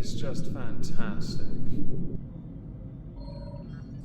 is just fantastic.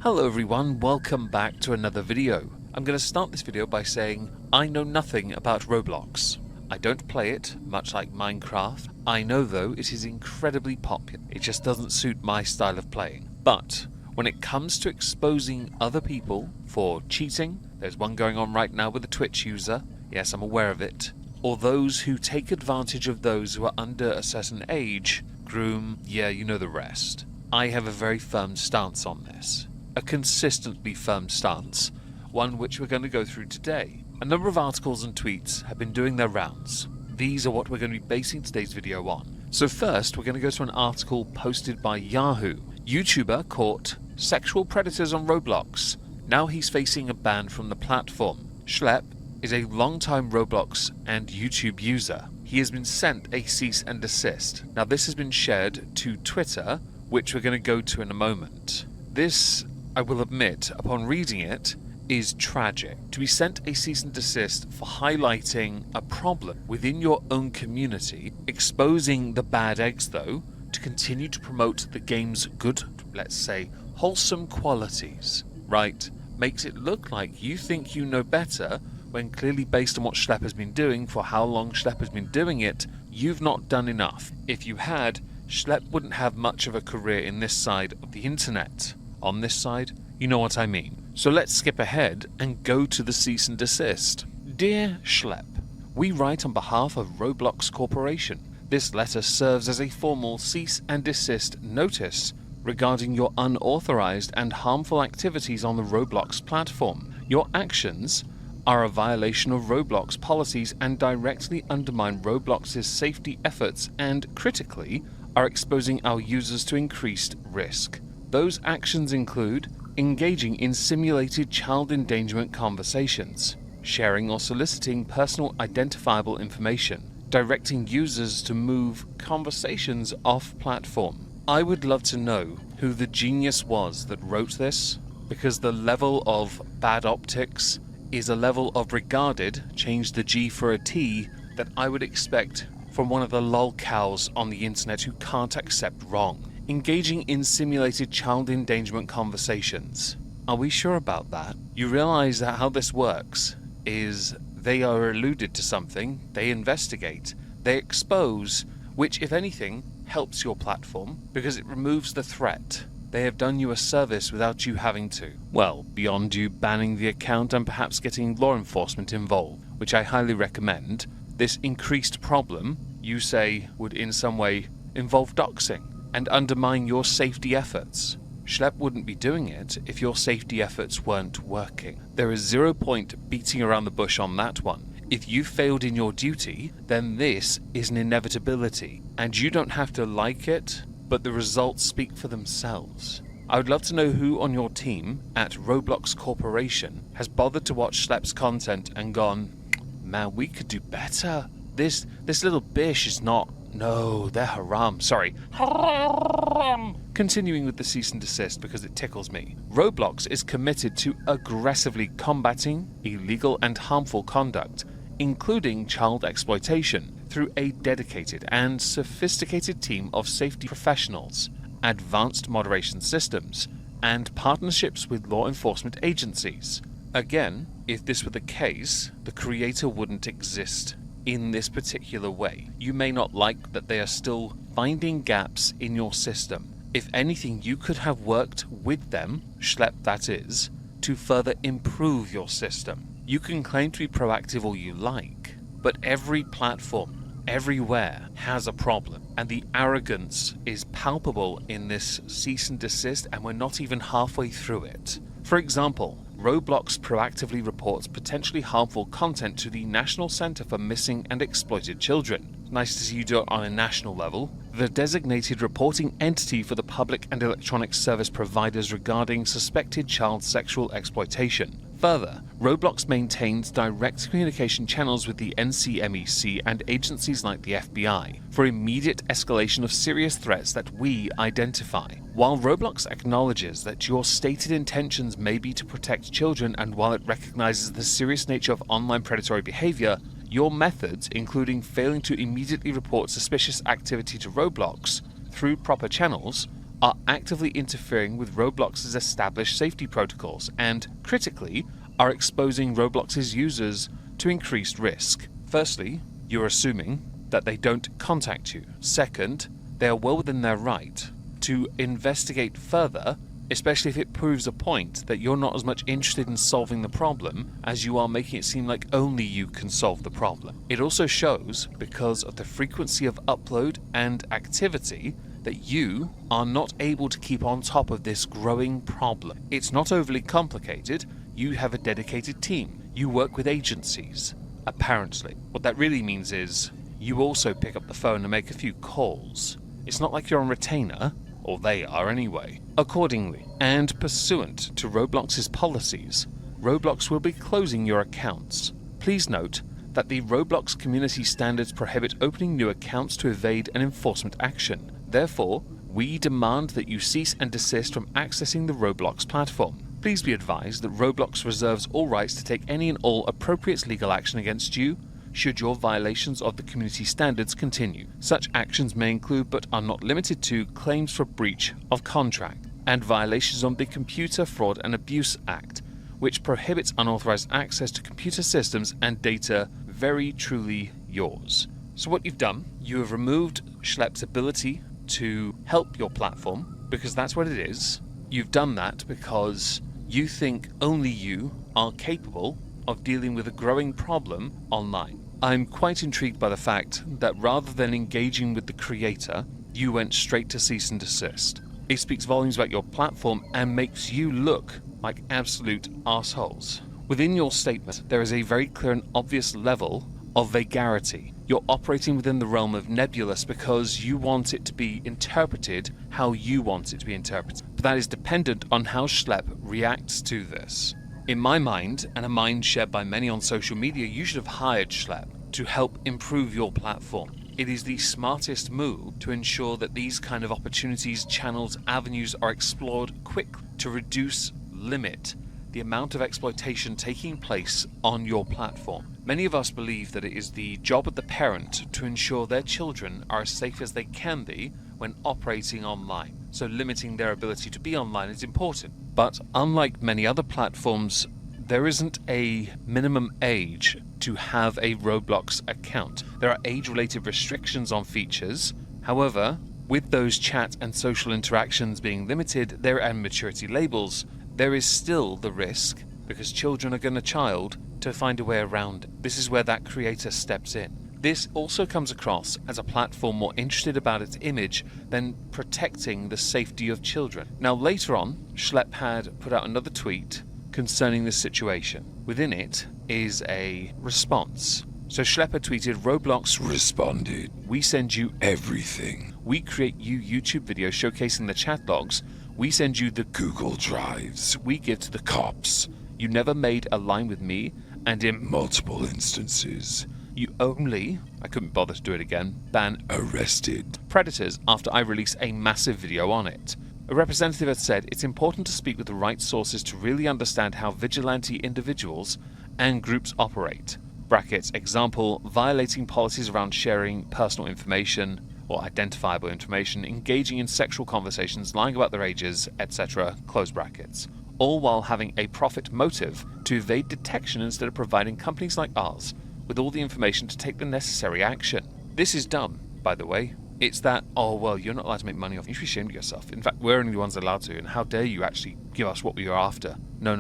Hello everyone, welcome back to another video. I'm going to start this video by saying I know nothing about Roblox. I don't play it, much like Minecraft. I know though it is incredibly popular. It just doesn't suit my style of playing. But when it comes to exposing other people for cheating, there's one going on right now with a Twitch user, yes I'm aware of it, or those who take advantage of those who are under a certain age, groom, yeah you know the rest. I have a very firm stance on this. A consistently firm stance, one which we're going to go through today. A number of articles and tweets have been doing their rounds. These are what we're going to be basing today's video on. So first we're going to go to an article posted by Yahoo. YouTuber caught sexual predators on Roblox. Now he's facing a ban from the platform. Schlep is a long-time Roblox and YouTube user. He has been sent a cease and desist. Now this has been shared to Twitter, which we're going to go to in a moment. This, I will admit, upon reading it, is tragic. To be sent a cease and desist for highlighting a problem within your own community, exposing the bad eggs though, to continue to promote the game's good, let's say, wholesome qualities, right, makes it look like you think you know better, when clearly based on what Schlep has been doing, for how long Schlep has been doing it, you've not done enough. If you had, Schlep wouldn't have much of a career in this side of the internet. On this side, you know what I mean. So let's skip ahead and go to the cease and desist. Dear Schlep, we write on behalf of Roblox Corporation. This letter serves as a formal cease and desist notice regarding your unauthorized and harmful activities on the Roblox platform. Your actions are a violation of Roblox policies and directly undermine Roblox's safety efforts and, critically, are exposing our users to increased risk. Those actions include engaging in simulated child endangerment conversations, sharing or soliciting personal identifiable information, directing users to move conversations off-platform. I would love to know who the genius was that wrote this, because the level of bad optics is a level of regarded, change the G for a T, that I would expect from one of the lolcows on the internet who can't accept wrong. Engaging in simulated child endangerment conversations. Are we sure about that? You realize that how this works is they are alluded to something, they investigate, they expose, which if anything helps your platform because it removes the threat. They have done you a service without you having to. Well, beyond you banning the account and perhaps getting law enforcement involved, which I highly recommend. This increased problem, you say, would in some way involve doxing and undermine your safety efforts. Schlep wouldn't be doing it if your safety efforts weren't working. There is 0 point beating around the bush on that one. If you failed in your duty, then this is an inevitability, and you don't have to like it, but the results speak for themselves. I would love to know who on your team at Roblox Corporation has bothered to watch Schlep's content and gone, man, we could do better. This little bish is not... No, they're haram. Sorry. Haram. Continuing with the cease and desist because it tickles me. Roblox is committed to aggressively combating illegal and harmful conduct, including child exploitation, through a dedicated and sophisticated team of safety professionals, advanced moderation systems, and partnerships with law enforcement agencies. Again, if this were the case, the creator wouldn't exist in this particular way. You may not like that they are still finding gaps in your system. If anything, you could have worked with them, Schlep that is, to further improve your system. You can claim to be proactive all you like, but every platform, everywhere, has a problem, and the arrogance is palpable in this cease and desist, and we're not even halfway through it. For example, Roblox proactively reports potentially harmful content to the National Center for Missing and Exploited Children. Nice to see you do it on a national level. The designated reporting entity for the public and electronic service providers regarding suspected child sexual exploitation. Further, Roblox maintains direct communication channels with the NCMEC and agencies like the FBI for immediate escalation of serious threats that we identify. While Roblox acknowledges that your stated intentions may be to protect children, and while it recognizes the serious nature of online predatory behavior, your methods, including failing to immediately report suspicious activity to Roblox through proper channels, are actively interfering with Roblox's established safety protocols and, critically, are exposing Roblox's users to increased risk. Firstly, you're assuming that they don't contact you. Second, they are well within their right to investigate further, especially if it proves a point that you're not as much interested in solving the problem as you are making it seem like only you can solve the problem. It also shows, because of the frequency of upload and activity, that you are not able to keep on top of this growing problem. It's not overly complicated. You have a dedicated team. You work with agencies, apparently. What that really means is you also pick up the phone and make a few calls. It's not like you're on retainer, or they are anyway. Accordingly, and pursuant to Roblox's policies, Roblox will be closing your accounts. Please note that the Roblox community standards prohibit opening new accounts to evade an enforcement action. Therefore, we demand that you cease and desist from accessing the Roblox platform. Please be advised that Roblox reserves all rights to take any and all appropriate legal action against you should your violations of the community standards continue. Such actions may include, but are not limited to, claims for breach of contract and violations of the Computer Fraud and Abuse Act, which prohibits unauthorized access to computer systems and data very truly yours. So what you've done, you have removed Schlep's ability to help your platform, because that's what it is. You've done that because you think only you are capable of dealing with a growing problem online. I'm quite intrigued by the fact that rather than engaging with the creator, you went straight to cease and desist. It speaks volumes about your platform and makes you look like absolute assholes. Within your statement, there is a very clear and obvious level of vagarity. You're operating within the realm of nebulous because you want it to be interpreted how you want it to be interpreted. But that is dependent on how Schlep reacts to this. In my mind, and a mind shared by many on social media, you should have hired Schlep to help improve your platform. It is the smartest move to ensure that these kind of opportunities, channels, avenues are explored quickly to limit the amount of exploitation taking place on your platform. Many of us believe that it is the job of the parent to ensure their children are as safe as they can be when operating online. So limiting their ability to be online is important. But unlike many other platforms, there isn't a minimum age to have a Roblox account. There are age-related restrictions on features. However, with those chat and social interactions being limited, and maturity labels, there is still the risk, because children are going to to find a way around it. This is where that creator steps in. This also comes across as a platform more interested about its image than protecting the safety of children. Now later on, Schlep had put out another tweet concerning this situation. Within it is a response. So Schlep had tweeted, "Roblox responded. We send you everything. We create you YouTube videos showcasing the chat logs. We send you the Google Drives. We give to the cops. You never made a line with me, and in multiple instances, you only," I couldn't bother to do it again, "ban arrested predators after I release a massive video on it." A representative had said, "It's important to speak with the right sources to really understand how vigilante individuals and groups operate." Brackets, example, violating policies around sharing personal information or identifiable information, engaging in sexual conversations, lying about their ages, etc., close brackets. All while having a profit motive to evade detection instead of providing companies like ours with all the information to take the necessary action. This is dumb, by the way. It's that, oh, well, you're not allowed to make money off. You should be ashamed of yourself. In fact, we're only the ones allowed to, and how dare you actually give us what we are after? No,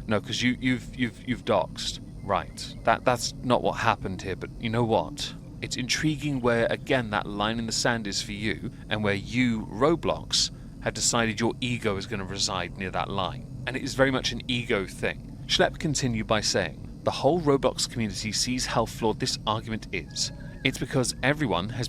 because you've doxed. Right. That's not what happened here, but you know what? It's intriguing where, again, that line in the sand is for you, and where you, Roblox, had decided your ego is going to reside near that line. And it is very much an ego thing. Schlep continued by saying, "The whole Roblox community sees how flawed this argument is. It's because everyone has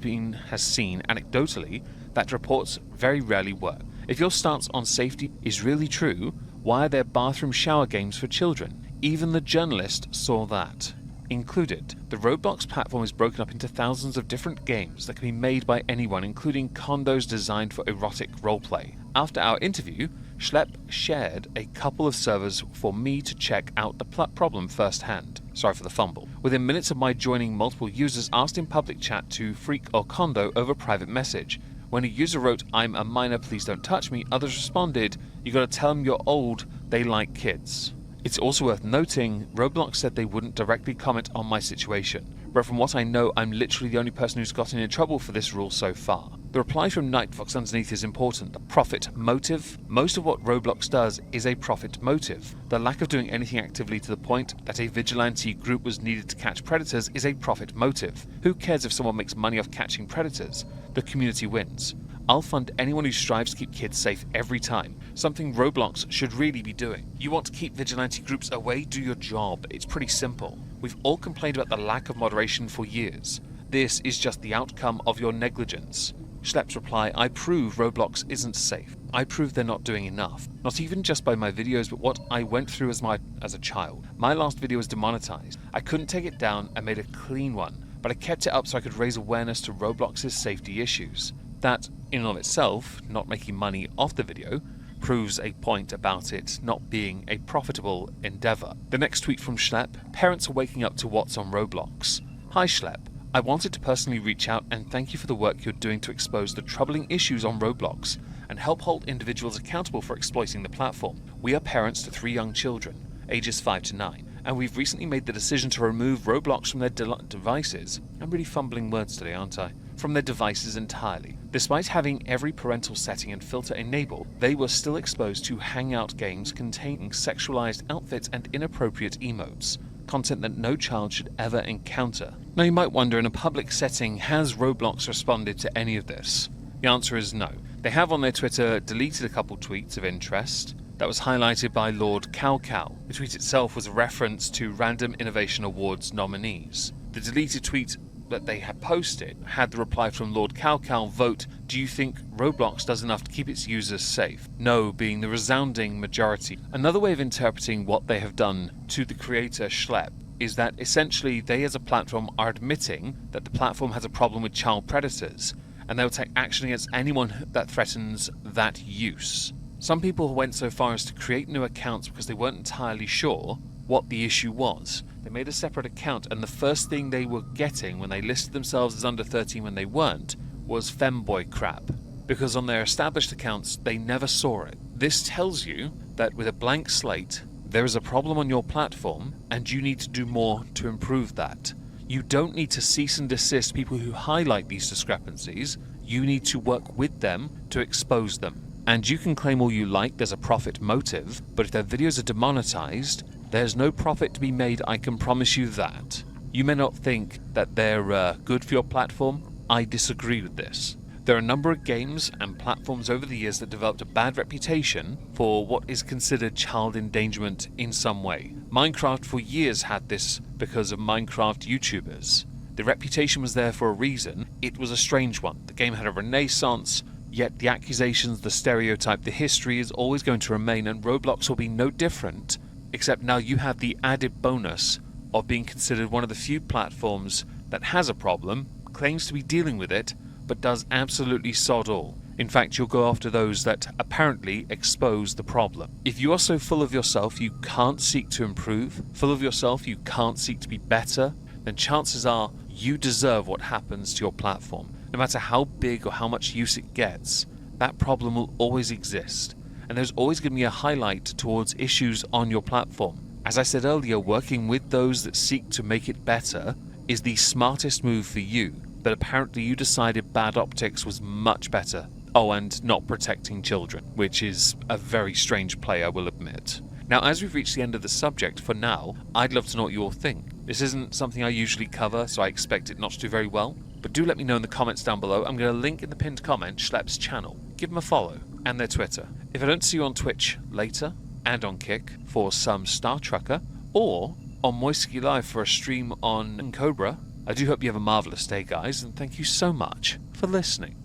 seen anecdotally that reports very rarely work. If your stance on safety is really true, why are there bathroom shower games for children? Even the journalist saw that. Included. The Roblox platform is broken up into thousands of different games that can be made by anyone, including condos designed for erotic roleplay. After our interview, Schlep shared a couple of servers for me to check out the problem firsthand. Sorry for the fumble. Within minutes of my joining, multiple users asked in public chat to freak or condo over private message. When a user wrote, "I'm a minor, please don't touch me," others responded, "You gotta tell them you're old, they like kids." It's also worth noting, Roblox said they wouldn't directly comment on my situation, but from what I know, I'm literally the only person who's gotten in trouble for this rule so far. The reply from Nightfox underneath is important. The profit motive? Most of what Roblox does is a profit motive. The lack of doing anything actively to the point that a vigilante group was needed to catch predators is a profit motive. Who cares if someone makes money off catching predators? The community wins. I'll fund anyone who strives to keep kids safe every time, something Roblox should really be doing. You want to keep vigilante groups away? Do your job. It's pretty simple. We've all complained about the lack of moderation for years. This is just the outcome of your negligence. Schlep's reply, I prove Roblox isn't safe. I prove they're not doing enough. Not even just by my videos, but what I went through as a child. My last video was demonetized. I couldn't take it down and made a clean one, but I kept it up so I could raise awareness to Roblox's safety issues. That, in and of itself, not making money off the video, proves a point about it not being a profitable endeavor. The next tweet from Schlep, parents are waking up to what's on Roblox. Hi Schlep, I wanted to personally reach out and thank you for the work you're doing to expose the troubling issues on Roblox and help hold individuals accountable for exploiting the platform. We are parents to 3 young children, ages 5 to 9, and we've recently made the decision to remove Roblox from their devices. I'm really fumbling words today, aren't I? From their devices entirely. Despite having every parental setting and filter enabled, they were still exposed to hangout games containing sexualized outfits and inappropriate emotes, content that no child should ever encounter. Now you might wonder, in a public setting, has Roblox responded to any of this? The answer is no. They have on their Twitter deleted a couple tweets of interest. That was highlighted by Lord Cow Cow. The tweet itself was a reference to Random Innovation Awards nominees. The deleted tweet that they had posted had the reply from Lord Cow Cow, vote, do you think Roblox does enough to keep its users safe? No being the resounding majority. Another way of interpreting what they have done to the creator Schlep is that essentially they as a platform are admitting that the platform has a problem with child predators, and they'll take action against anyone that threatens that use. Some people went so far as to create new accounts because they weren't entirely sure what the issue was. They made a separate account, and the first thing they were getting when they listed themselves as under 13 when they weren't was femboy crap, because on their established accounts they never saw it. This tells you that with a blank slate there is a problem on your platform and you need to do more to improve that. You don't need to cease and desist people who highlight these discrepancies. You need to work with them to expose them. And you can claim all you like there's a profit motive, but if their videos are demonetized, there's no profit to be made, I can promise you that. You may not think that they're good for your platform. I disagree with this. There are a number of games and platforms over the years that developed a bad reputation for what is considered child endangerment in some way. Minecraft for years had this because of Minecraft YouTubers. The reputation was there for a reason. It was a strange one. The game had a renaissance, yet the accusations, the stereotype, the history is always going to remain, and Roblox will be no different, except now you have the added bonus of being considered one of the few platforms that has a problem, claims to be dealing with it, but does absolutely sod all. In fact, you'll go after those that apparently expose the problem. If you are so full of yourself you can't seek to improve, full of yourself you can't seek to be better, then chances are you deserve what happens to your platform. No matter how big or how much use it gets, that problem will always exist. And there's always going to be a highlight towards issues on your platform. As I said earlier, working with those that seek to make it better is the smartest move for you, but apparently you decided bad optics was much better. Oh, and not protecting children, which is a very strange play, I will admit. Now, as we've reached the end of the subject, for now, I'd love to know what you all think. This isn't something I usually cover, so I expect it not to do very well, but do let me know in the comments down below. I'm going to link in the pinned comment Schlep's channel. Give them a follow, and their Twitter. If I don't see you on Twitch later, and on Kick for some Star Trucker, or on Moistonian Live for a stream on Cobra, I do hope you have a marvellous day, guys, and thank you so much for listening.